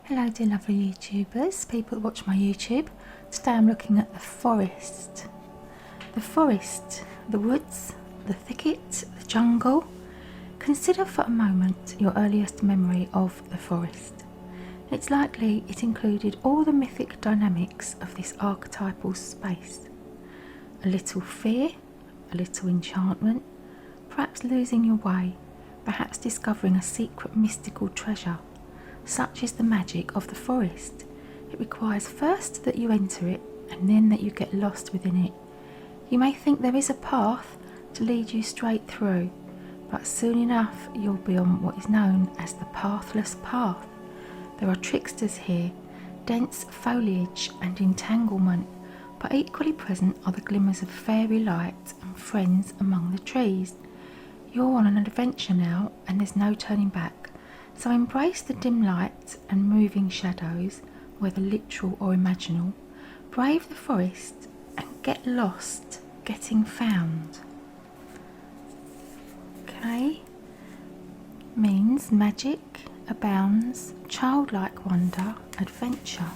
Hello dear lovely YouTubers, people that watch my YouTube. Today I'm looking at the forest. The forest, the woods, the thicket, the jungle. Consider for a moment your earliest memory of the forest. It's likely it included all the mythic dynamics of this archetypal space. A little fear, a little enchantment, perhaps losing your way, perhaps discovering a secret mystical treasure. Such is the magic of the forest. It requires first that you enter it and then that you get lost within it. You may think there is a path to lead you straight through, but soon enough you'll be on what is known as the pathless path. There are tricksters here, dense foliage and entanglement, but equally present are the glimmers of fairy light and friends among the trees. You're on an adventure now and there's no turning back. So embrace the dim light and moving shadows, whether literal or imaginal. Brave the forest and get lost, getting found. Okay, means magic abounds, childlike wonder, adventure.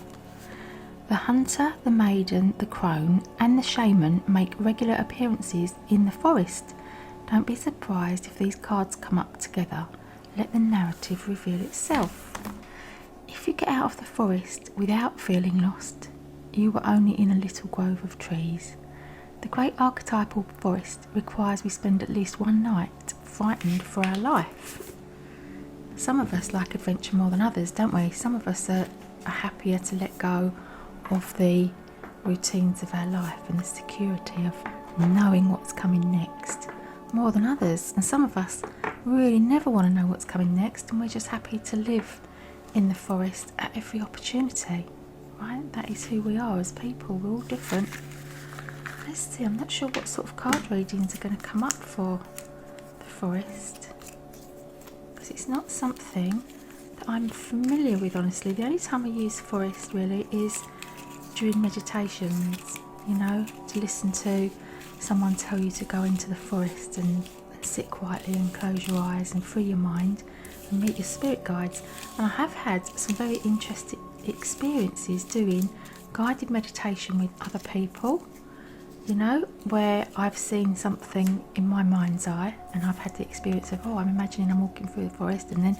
The hunter, the maiden, the crone and the shaman make regular appearances in the forest. Don't be surprised if these cards come up together. Let the narrative reveal itself. If you get out of the forest without feeling lost, you were only in a little grove of trees. The great archetypal forest requires we spend at least one night frightened for our life. Some of us like adventure more than others, don't we? Some of us are happier to let go of the routines of our life and the security of knowing what's coming next more than others, and some of us really never want to know what's coming next and we're just happy to live in the forest at every opportunity, right? That is who we are as people. We're all different. Let's see, I'm not sure what sort of card readings are going to come up for the forest, because it's not something that I'm familiar with, honestly. The only time I use forest really is during meditations, you know, to listen to someone tell you to go into the forest and sit quietly and close your eyes and free your mind and meet your spirit guides. And I have had some very interesting experiences doing guided meditation with other people, you know, where I've seen something in my mind's eye and I've had the experience of, oh, I'm imagining I'm walking through the forest and then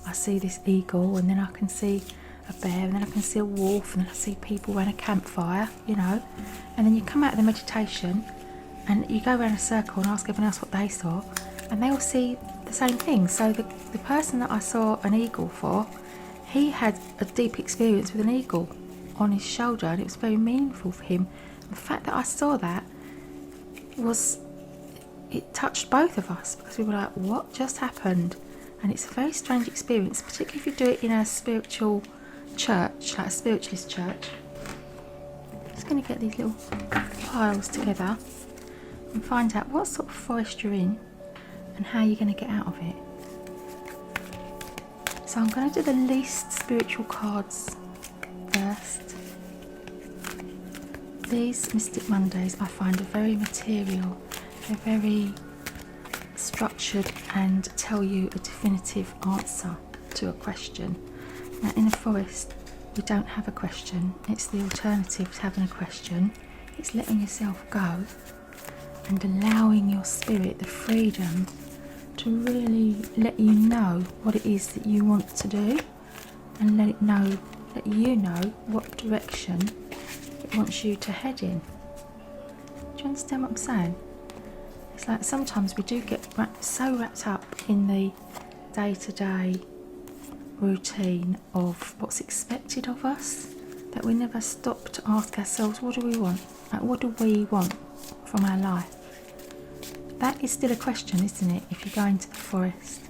I see this eagle and then I can see a bear and then I can see a wolf and then I see people around a campfire, you know, and then you come out of the meditation and you go around a circle and ask everyone else what they saw and they all see the same thing. So the person that I saw an eagle for, he had a deep experience with an eagle on his shoulder and it was very meaningful for him. The fact that I saw that it touched both of us, because we were like, what just happened? And it's a very strange experience, particularly if you do it in a spiritual church, like a spiritualist church. I'm just going to get these little piles together and find out what sort of forest you're in and how you're going to get out of it. So I'm going to do the least spiritual cards first. These Mystic Mondays I find are very material, they're very structured and tell you a definitive answer to a question. Now in the forest we don't have a question, it's the alternative to having a question. It's letting yourself go and allowing your spirit the freedom to really let you know what it is that you want to do and let you know what direction it wants you to head in. Do you understand what I'm saying? It's like sometimes we do get so wrapped up in the day-to-day routine of what's expected of us that we never stop to ask ourselves, what do we want? Like, what do we want from our life? That is still a question, isn't it? If you go into the forest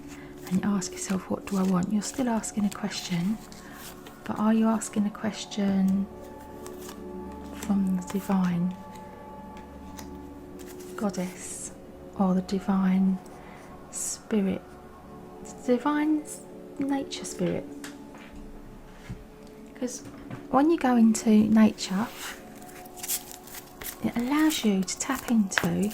and you ask yourself, what do I want? You're still asking a question, but are you asking a question from the divine goddess or the divine spirit, the divine nature spirit? Because when you go into nature, it allows you to tap into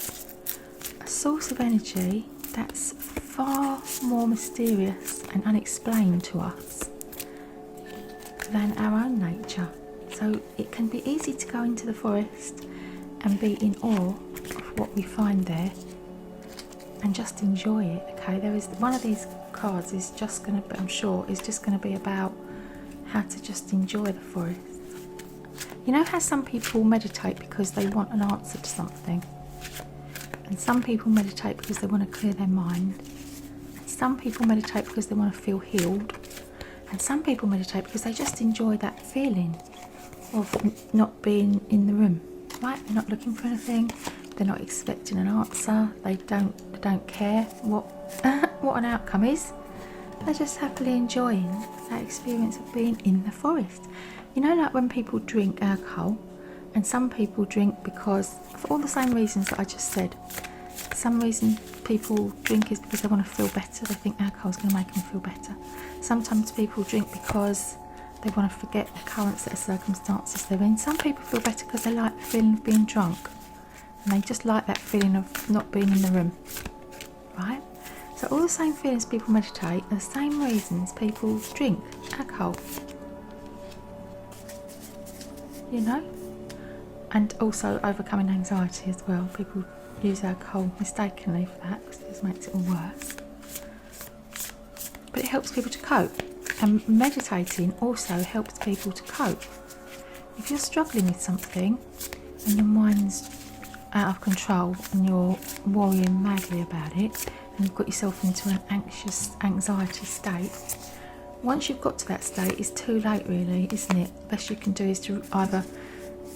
a source of energy that's far more mysterious and unexplained to us than our own nature. So it can be easy to go into the forest and be in awe of what we find there and just enjoy it. Okay, there is one of these cards is just going to, I'm sure, is just going to be about how to just enjoy the forest. You know how some people meditate because they want an answer to something, and some people meditate because they want to clear their mind, and some people meditate because they want to feel healed, and some people meditate because they just enjoy that feeling of not being in the room, right? They're not looking for anything, they're not expecting an answer, they don't care what what an outcome is. They're just happily enjoying that experience of being in the forest. You know, like when people drink alcohol, and some people drink because, for all the same reasons that I just said. Some reason people drink is because they want to feel better. They think alcohol is going to make them feel better. Sometimes people drink because they want to forget the current set of circumstances they're in. Some people feel better because they like the feeling of being drunk, and they just like that feeling of not being in the room, right? So all the same feelings people meditate are the same reasons people drink alcohol, you know? And also overcoming anxiety as well. People use alcohol mistakenly for that because it just makes it all worse. But it helps people to cope, and meditating also helps people to cope. If you're struggling with something and your mind's out of control and you're worrying madly about it, and you've got yourself into an anxious anxiety state, once you've got to that state, it's too late really, isn't it? The best you can do is to either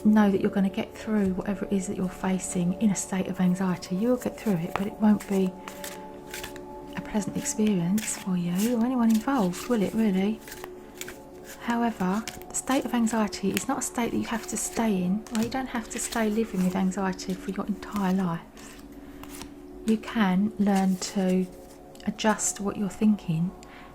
know that you're going to get through whatever it is that you're facing in a state of anxiety. You'll get through it, but it won't be a pleasant experience for you or anyone involved, will it really? However, the state of anxiety is not a state that you have to stay in, or you don't have to stay living with anxiety for your entire life. You can learn to adjust what you're thinking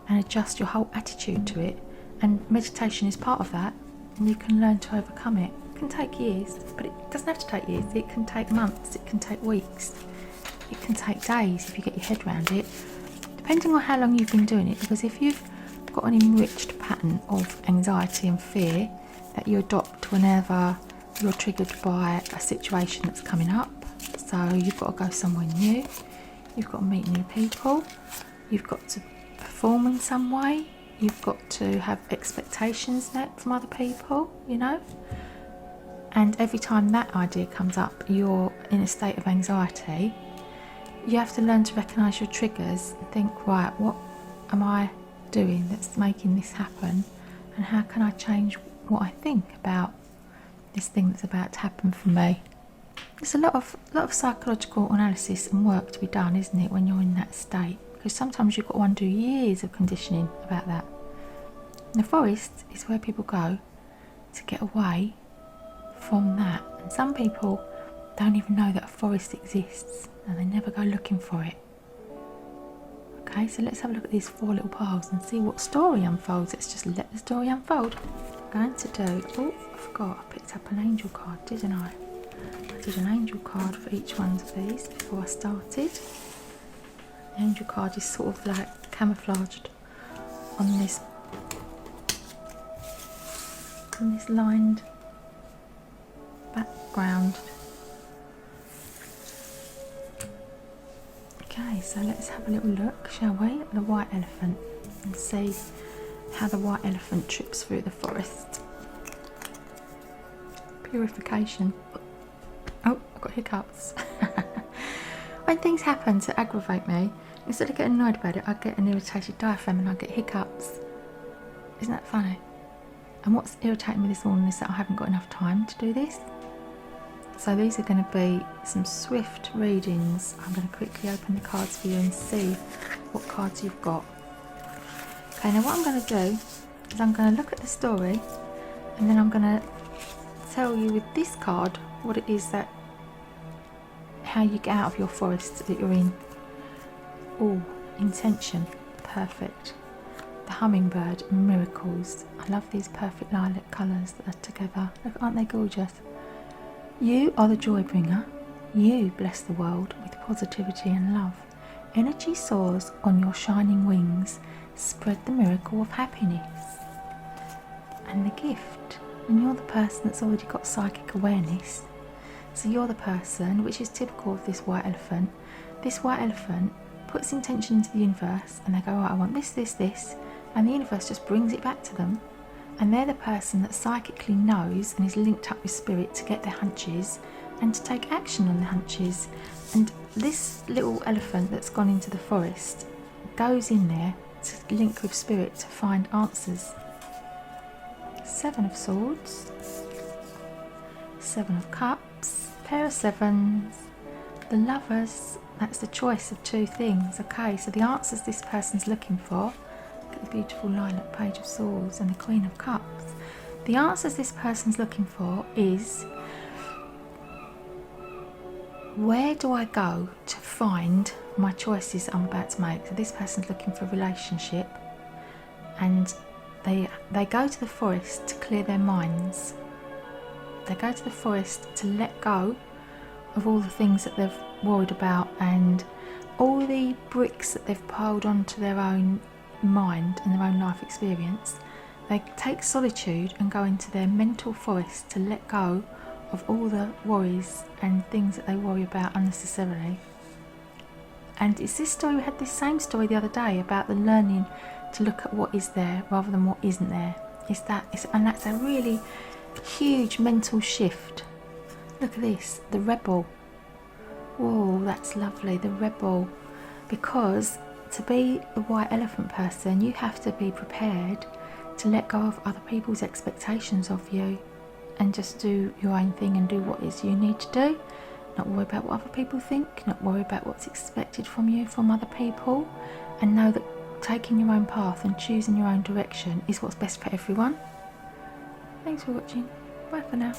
and adjust your whole attitude to it, and meditation is part of that, and you can learn to overcome it. It can take years, but it doesn't have to take years. It can take months, it can take weeks, it can take days if you get your head around it, depending on how long you've been doing it. Because if you've got an enriched pattern of anxiety and fear that you adopt whenever you're triggered by a situation that's coming up, so you've got to go somewhere new, you've got to meet new people, you've got to perform in some way, you've got to have expectations met from other people, you know, and every time that idea comes up you're in a state of anxiety. You have to learn to recognise your triggers and think, right, what am I doing that's making this happen, and how can I change what I think about this thing that's about to happen for me? There's a lot of psychological analysis and work to be done, isn't it, when you're in that state, because sometimes you've got to undo years of conditioning about that. And the forest is where people go to get away from that, and some people don't even know that a forest exists and they never go looking for it. Okay, so let's have a look at these 4 little piles and see what story unfolds. Let's just let the story unfold. I'm going to do, oh, I forgot, I picked up an angel card, didn't I? I did an angel card for each one of these before I started. The angel card is sort of like camouflaged on this lined background. Okay, so let's have a little look, shall we, at the white elephant and see how the white elephant trips through the forest. Purification. Oh, I've got hiccups. When things happen to aggravate me, instead of getting annoyed about it, I get an irritated diaphragm and I get hiccups. Isn't that funny? And what's irritating me this morning is that I haven't got enough time to do this. So these are going to be some swift readings. I'm going to quickly open the cards for you and see what cards you've got. Okay, now what I'm going to do is I'm going to look at the story, and then I'm going to tell you with this card what it is that, how you get out of your forest that you're in. Oh, intention, perfect. The hummingbird, miracles. I love these perfect lilac colours that are together. Look, aren't they gorgeous? You are the joy bringer. You bless the world with positivity and love. Energy soars on your shining wings. Spread the miracle of happiness. and the gift. And you're the person that's already got psychic awareness. So you're the person, which is typical of this white elephant. This white elephant puts intention into the universe and they go, right, I want this, this, this. And the universe just brings it back to them. And they're the person that psychically knows and is linked up with spirit to get their hunches and to take action on the hunches. And this little elephant that's gone into the forest goes in there to link with spirit to find answers. 7 of Swords, 7 of Cups, pair of sevens, the Lovers. That's the choice of 2 things. Okay, so the answers this person's looking for. Look at the beautiful lilac, Page of Swords, and the Queen of Cups. The answers this person's looking for is, where do I go to find my choices I'm about to make? So this person's looking for a relationship, and they go to the forest to clear their minds. They go to the forest to let go of all the things that they've worried about and all the bricks that they've piled onto their own mind and their own life experience. They take solitude and go into their mental forest to let go of all the worries and things that they worry about unnecessarily. And it's this story, we had this same story the other day about the learning to look at what is there rather than what isn't there. And that's a really huge mental shift. Look at this, the rebel. Whoa, that's lovely, the rebel. Because to be the white elephant person, you have to be prepared to let go of other people's expectations of you and just do your own thing and do what it is you need to do. Not worry about what other people think, not worry about what's expected from you from other people, and know that taking your own path and choosing your own direction is what's best for everyone. Thanks for watching. Bye for now.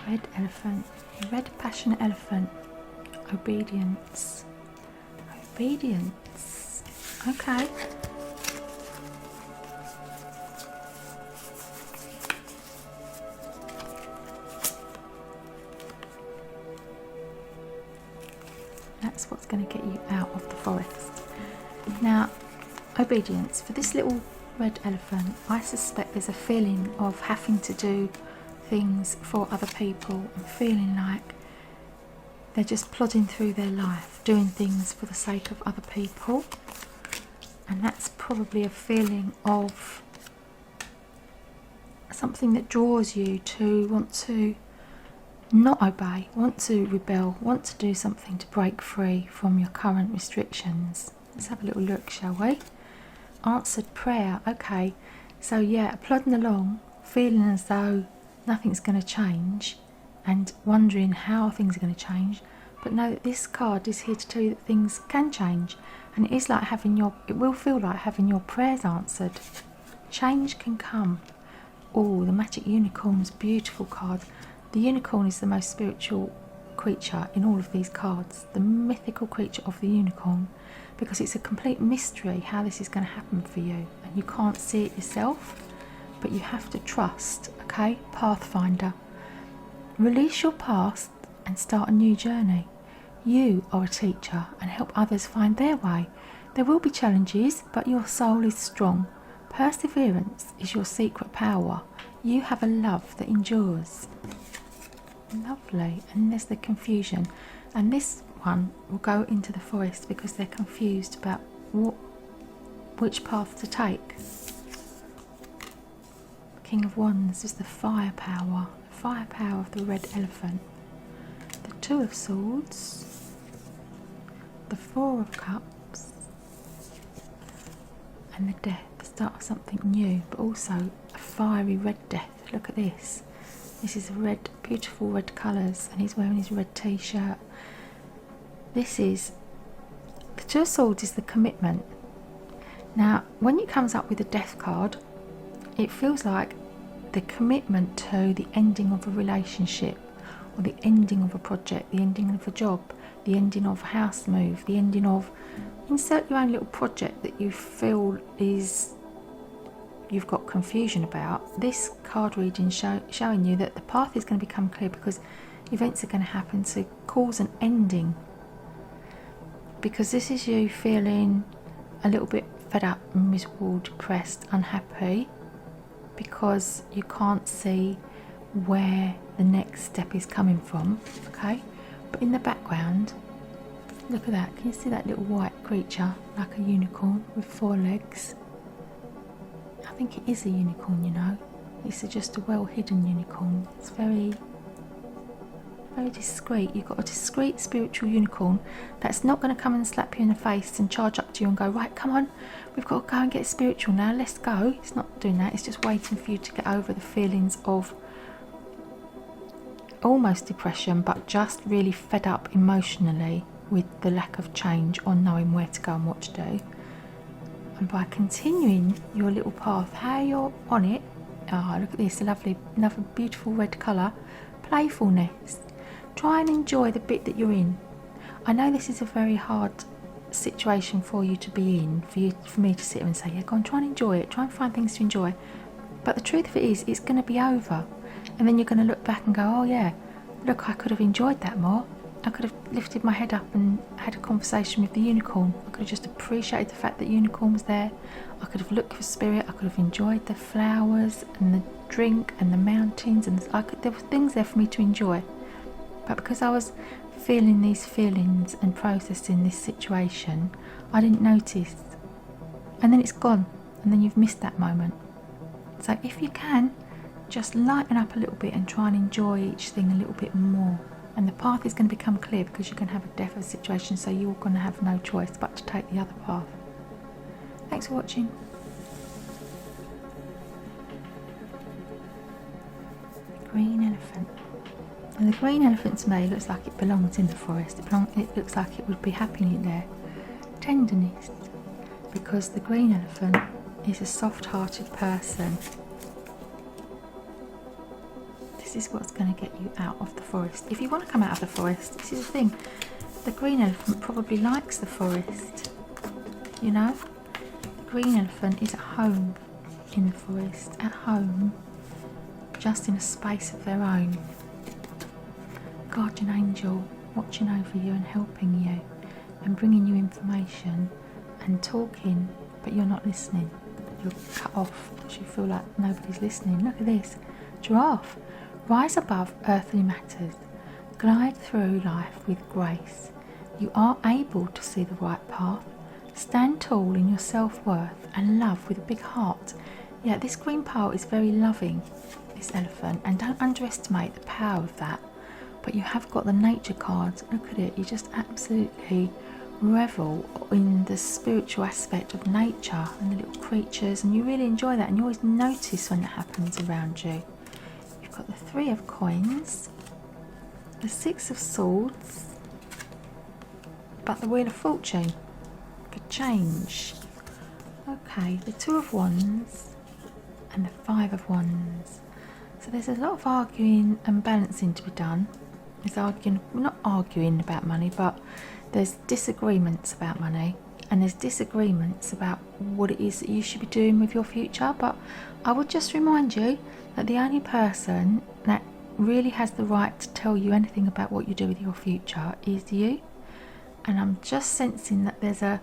Red elephant, red passionate elephant, obedience, obedience. Okay. That's what's going to get you out of the forest. Now, obedience. For this little red elephant, I suspect there's a feeling of having to do things for other people and feeling like they're just plodding through their life, doing things for the sake of other people. And that's probably a feeling of something that draws you to want to not obey, want to rebel, want to do something to break free from your current restrictions. Let's have a little look, shall we? Answered prayer. Okay, so yeah, plodding along, feeling as though nothing's going to change and wondering how things are going to change, but know that this card is here to tell you that things can change, and it is like it will feel like having your prayers answered. Change can come. Oh, the magic unicorn is a beautiful card. The unicorn is the most spiritual creature in all of these cards, the mythical creature of the unicorn, because it's a complete mystery how this is going to happen for you, and you can't see it yourself, but you have to trust. Okay, Pathfinder. Release your past and start a new journey. You are a teacher and help others find their way. There will be challenges, but your soul is strong. Perseverance is your secret power. You have a love that endures. Lovely. And there's the confusion, and this one will go into the forest because they're confused about which path to take. King of Wands is the firepower of the red elephant. The 2 of Swords, the 4 of Cups, and the death, the start of something new, but also a fiery red death. Look at this. This is red, beautiful red colours, and he's wearing his red t-shirt. This is, the 2 of Swords is the commitment. Now, when it comes up with the death card, it feels like the commitment to the ending of a relationship, or the ending of a project, the ending of a job, the ending of a house move, the ending of, insert your own little project that you feel is you've got confusion about. This card reading showing you that the path is going to become clear because events are going to happen to cause an ending, because this is you feeling a little bit fed up, miserable, depressed, unhappy, because you can't see where the next step is coming from, okay? But in the background, look at that. Can you see that little white creature, like a unicorn with 4 legs? I think it is a unicorn, you know. It's just a well hidden unicorn. It's very, very discreet. You've got a discreet spiritual unicorn that's not going to come and slap you in the face and charge up to you and go, right, come on, we've got to go and get spiritual now, let's go. It's not doing that. It's just waiting for you to get over the feelings of almost depression, but just really fed up emotionally with the lack of change or knowing where to go and what to do. And by continuing your little path, how you're on it, oh, look at this, a lovely, another beautiful red colour, playfulness. Try and enjoy the bit that you're in. I know this is a very hard situation for you to be in, for me to sit here and say, yeah, go on, try and enjoy it, try and find things to enjoy. But the truth of it is, it's going to be over. And then you're going to look back and go, oh yeah, look, I could have enjoyed that more. I could have lifted my head up and had a conversation with the unicorn. I could have just appreciated the fact that the unicorn was there. I could have looked for spirit. I could have enjoyed the flowers and the drink and the mountains, and there were things there for me to enjoy. But because I was feeling these feelings and processing this situation, I didn't notice. And then it's gone, and then you've missed that moment. So if you can, just lighten up a little bit and try and enjoy each thing a little bit more. And the path is going to become clear because you're going to have a death of a situation, so you're going to have no choice but to take the other path. Thanks for watching. Green elephant. And the green elephant to me looks like it belongs in the forest. It looks like it would be happy there. Tenderness. Because the green elephant is a soft-hearted person. This is what's going to get you out of the forest. If you want to come out of the forest, this is the thing. The green elephant probably likes the forest. You know? The green elephant is at home in the forest. At home. Just in a space of their own. Guardian angel watching over you and helping you. And bringing you information. And talking. But you're not listening. You're cut off because you feel like nobody's listening. Look at this. Giraffe. Rise above earthly matters. Glide through life with grace. You are able to see the right path. Stand tall in your self-worth and love with a big heart. Yeah, this green part is very loving, this elephant, and don't underestimate the power of that. But you have got the nature cards. Look at it. You just absolutely revel in the spiritual aspect of nature and the little creatures, and you really enjoy that, and you always notice when it happens around you. Got the 3 of coins, the 6 of swords, but the wheel of fortune for change. Okay, the 2 of wands and the 5 of wands. So there's a lot of arguing and balancing to be done. There's arguing, well, not arguing about money, but there's disagreements about money, and there's disagreements about what it is that you should be doing with your future. But I would just remind you that the only person that really has the right to tell you anything about what you do with your future is you. And I'm just sensing that there's a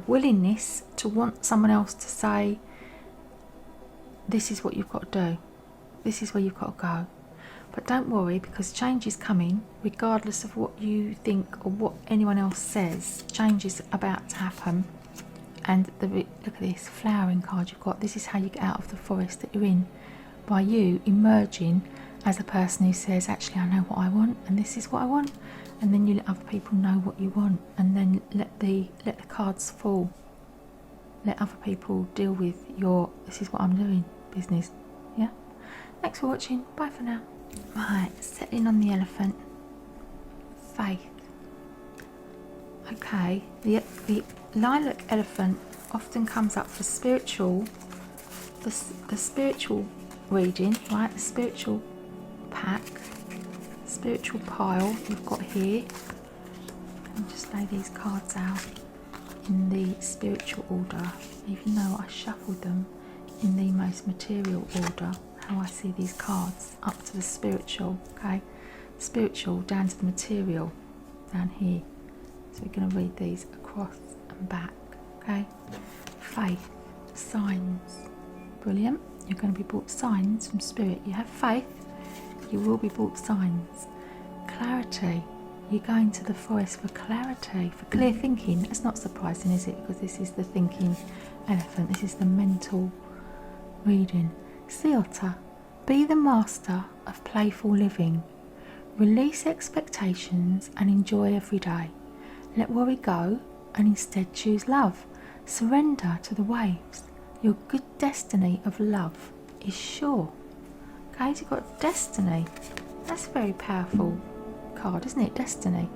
willingness to want someone else to say, this is what you've got to do, this is where you've got to go. But don't worry, because change is coming regardless of what you think or what anyone else says. Change is about to happen. And look at this flowering card you've got. This is how you get out of the forest that you're in, by you emerging as a person who says, actually, I know what I want, and this is what I want. And then you let other people know what you want, and then let the cards fall. Let other people deal with your this is what I'm doing business. Yeah. Thanks for watching. Bye for now. Right, settling on the elephant. Faith. Okay, the lilac elephant often comes up for spiritual, the spiritual reading, right? The spiritual pack, spiritual pile you've got here. I'll just lay these cards out in the spiritual order, even though I shuffled them in the most material order. How I see these cards up to the spiritual, okay? Spiritual down to the material down here. So we're going to read these across and back, okay? Faith, signs. Brilliant. You're going to be brought signs from Spirit. You have faith, you will be brought signs. Clarity. You're going to the forest for clarity, for clear thinking. That's not surprising, is it? Because this is the thinking elephant. This is the mental reading. Sea Otter. Be the master of playful living. Release expectations and enjoy every day. Let worry go and instead choose love. Surrender to the waves. Your good destiny of love is sure. Okay, so you've got destiny. That's a very powerful card, isn't it? Destiny.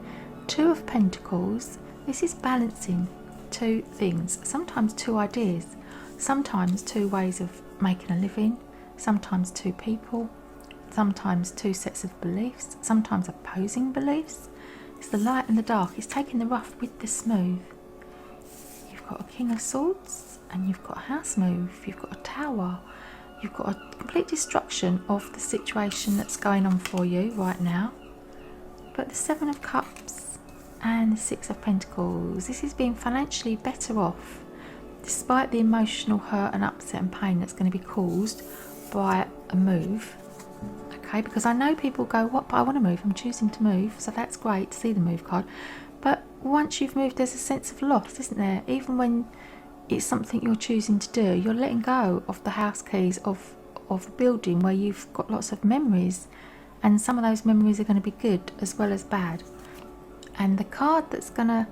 Two of Pentacles. This is balancing two things. Sometimes two ideas. Sometimes two ways of making a living. Sometimes two people. Sometimes two sets of beliefs. Sometimes opposing beliefs. It's the light and the dark. It's taking the rough with the smooth. You've got a King of Swords and you've got a house move. You've got a tower. You've got a complete destruction of the situation that's going on for you right now. But the Seven of Cups and the Six of Pentacles. This is being financially better off despite the emotional hurt and upset and pain that's going to be caused by a move. Okay, because I know people go, what, but I want to move, I'm choosing to move, so that's great to see the move card. But once you've moved, there's a sense of loss, isn't there? Even when it's something you're choosing to do, you're letting go of the house keys of a building where you've got lots of memories, and some of those memories are going to be good as well as bad. And the card that's going to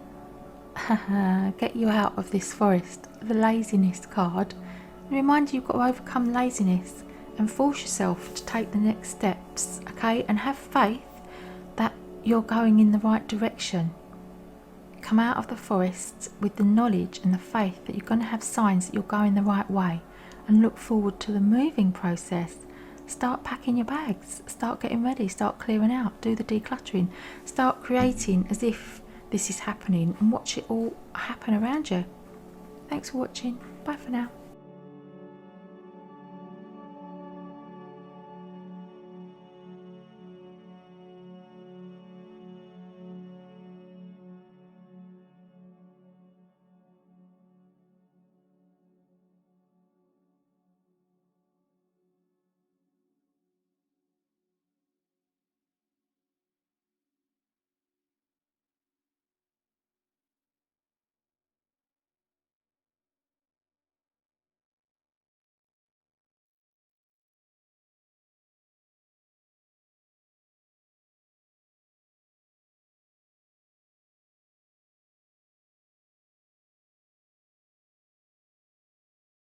get you out of this forest, the laziness card, remind you you've got to overcome laziness and force yourself to take the next steps, okay? And have faith that you're going in the right direction. Come out of the forest with the knowledge and the faith that you're going to have signs that you're going the right way, and look forward to the moving process. Start packing your bags, start getting ready, start clearing out, do the decluttering, start creating as if this is happening, and watch it all happen around you. Thanks for watching. Bye for now.